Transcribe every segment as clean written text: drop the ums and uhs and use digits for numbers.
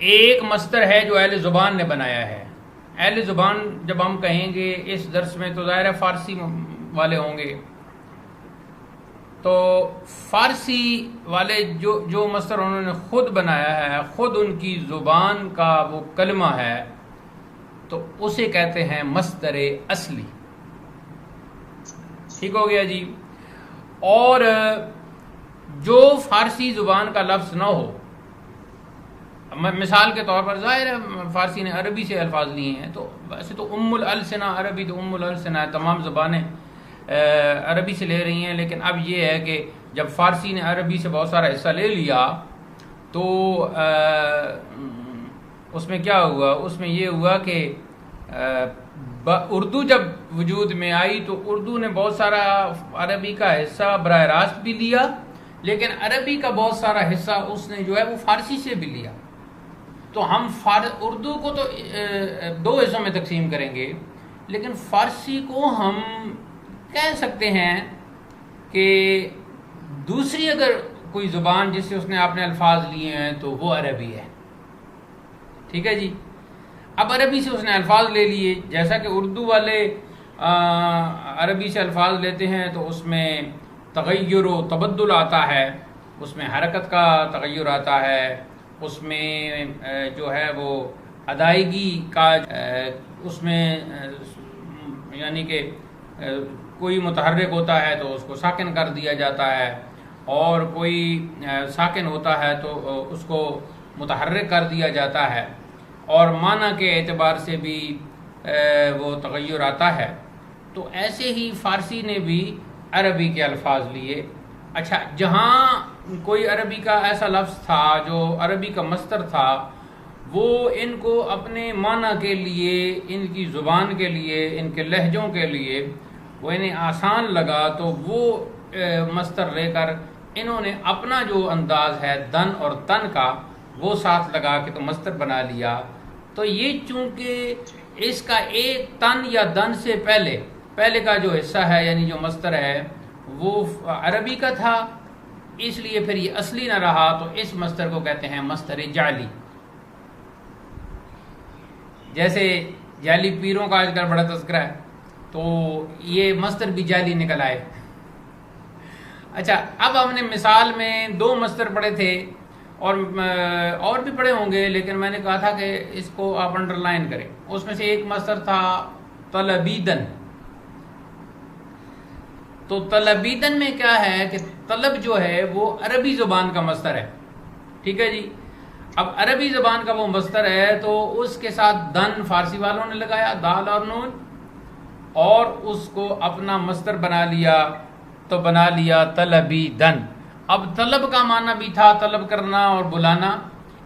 ایک مصدر ہے جو اہل زبان نے بنایا ہے. اہل زبان جب ہم کہیں گے اس درس میں تو ظاہر ہے فارسی والے ہوں گے. تو فارسی والے جو مصدر انہوں نے خود بنایا ہے، خود ان کی زبان کا وہ کلمہ ہے، تو اسے کہتے ہیں مصدر اصلی. ٹھیک ہو گیا جی. اور جو فارسی زبان کا لفظ نہ ہو، مثال کے طور پر ظاہر ہے فارسی نے عربی سے الفاظ لیے ہیں، تو ویسے تو ام الالسنہ عربی تو ام الالسنہ ہے، تمام زبانیں عربی سے لے رہی ہیں. لیکن اب یہ ہے کہ جب فارسی نے عربی سے بہت سارا حصہ لے لیا تو اس میں کیا ہوا؟ اس میں یہ ہوا کہ اردو جب وجود میں آئی تو اردو نے بہت سارا عربی کا حصہ براہ راست بھی لیا، لیکن عربی کا بہت سارا حصہ اس نے جو ہے وہ فارسی سے بھی لیا. تو ہم اردو کو تو دو حصوں میں تقسیم کریں گے، لیکن فارسی کو ہم کہہ سکتے ہیں کہ دوسری اگر کوئی زبان جس سے اس نے اپنے الفاظ لیے ہیں تو وہ عربی ہے. ٹھیک ہے جی. اب عربی سے اس نے الفاظ لے لیے، جیسا کہ اردو والے عربی سے الفاظ لیتے ہیں تو اس میں تغیر و تبدل آتا ہے، اس میں حرکت کا تغیر آتا ہے، اس میں جو ہے وہ ادائیگی کا اس میں یعنی کہ کوئی متحرک ہوتا ہے تو اس کو ساکن کر دیا جاتا ہے، اور کوئی ساکن ہوتا ہے تو اس کو متحرک کر دیا جاتا ہے، اور معنی کے اعتبار سے بھی وہ تغیر آتا ہے. تو ایسے ہی فارسی نے بھی عربی کے الفاظ لیے. اچھا، جہاں کوئی عربی کا ایسا لفظ تھا جو عربی کا مصدر تھا، وہ ان کو اپنے معنی کے لیے، ان کی زبان کے لیے، ان کے لہجوں کے لیے وہ انہیں آسان لگا، تو وہ مصدر لے کر انہوں نے اپنا جو انداز ہے دن اور تن کا وہ ساتھ لگا کے تو مصدر بنا لیا. تو یہ چونکہ اس کا ایک تن یا دن سے پہلے کا جو حصہ ہے یعنی جو مصدر ہے وہ عربی کا تھا، اس لیے پھر یہ اصلی نہ رہا، تو اس مصدر کو کہتے ہیں مصدر جعلی. جیسے جعلی پیروں کا آج کل بڑا تذکرہ ہے، تو یہ مصدر بھی جعلی نکل آئے. اچھا، اب ہم نے مثال میں دو مصدر پڑھے تھے، اور بھی پڑھے ہوں گے، لیکن میں نے کہا تھا کہ اس کو آپ انڈر لائن کریں. اس میں سے ایک مصدر تھا طلبیدن. تو طلبیدن میں کیا ہے کہ طلب جو ہے وہ عربی زبان کا مصدر ہے. ٹھیک ہے جی. اب عربی زبان کا وہ مصدر ہے تو اس کے ساتھ دن فارسی والوں نے لگایا، دال اور نون، اور اس کو اپنا مصدر بنا لیا، تو بنا لیا طلبیدن. اب طلب کا معنی بھی تھا طلب کرنا اور بلانا،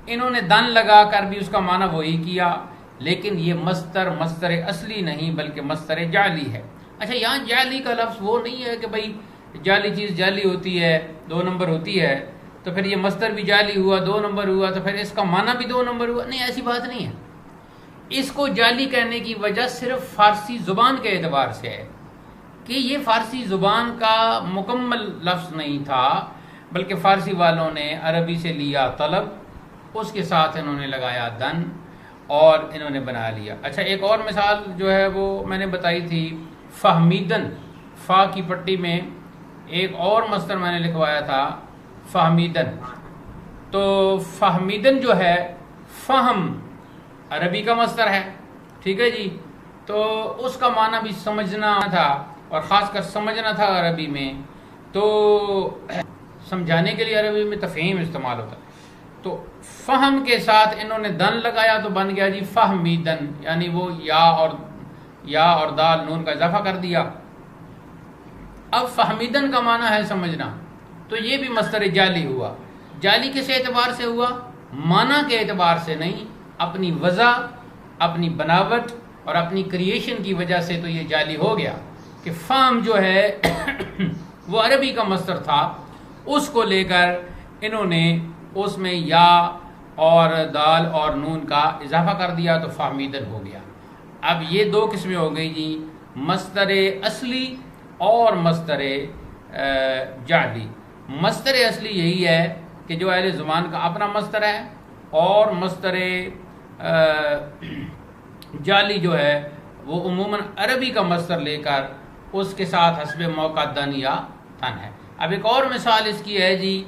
انہوں نے دن لگا کر بھی اس کا معنی وہی کیا، لیکن یہ مصدر اصلی نہیں بلکہ مصدر جعلی ہے. اچھا، یہاں جعلی کا لفظ وہ نہیں ہے کہ بھئی جعلی چیز جعلی ہوتی ہے، 2 نمبر ہوتی ہے، تو پھر یہ مصدر بھی جعلی ہوا، 2 نمبر ہوا، تو پھر اس کا معنی بھی 2 نمبر ہوا. نہیں، ایسی بات نہیں ہے. اس کو جعلی کہنے کی وجہ صرف فارسی زبان کے اعتبار سے ہے کہ یہ فارسی زبان کا مکمل لفظ نہیں تھا، بلکہ فارسی والوں نے عربی سے لیا طلب، اس کے ساتھ انہوں نے لگایا دن اور انہوں نے بنا لیا. اچھا، ایک اور مثال جو ہے وہ میں نے بتائی تھی فہمیدن. فا کی پٹی میں ایک اور مصدر میں نے لکھوایا تھا فہمیدن. تو فہمیدن جو ہے فہم عربی کا مصدر ہے. ٹھیک ہے جی. تو اس کا معنی بھی سمجھنا تھا، اور خاص کر سمجھنا تھا عربی میں. تو سمجھانے کے لیے عربی میں تفہیم استعمال ہوتا ہے. تو فہم کے ساتھ انہوں نے دن لگایا تو بن گیا جی فہمیدن، یعنی وہ یا اور دال نون کا اضافہ کر دیا. اب فہمیدن کا معنی ہے سمجھنا، تو یہ بھی مصدر جعلی ہوا. جعلی کس اعتبار سے ہوا؟ معنی کے اعتبار سے نہیں، اپنی وضع، اپنی بناوٹ اور اپنی کریشن کی وجہ سے تو یہ جعلی ہو گیا کہ فہم جو ہے وہ عربی کا مصدر تھا، اس کو لے کر انہوں نے اس میں یا اور دال اور نون کا اضافہ کر دیا تو فہمیدن ہو گیا. اب یہ 2 قسمیں ہو گئی جی، مصدر اصلی اور مصدر جعلی. مصدر اصلی یہی ہے کہ جو اہل زبان کا اپنا مصدر ہے، اور مصدر جعلی جو ہے وہ عموماً عربی کا مصدر لے کر اس کے ساتھ حسب موقع دن یا تن ہے. اب ایک اور مثال اس کی ہے جی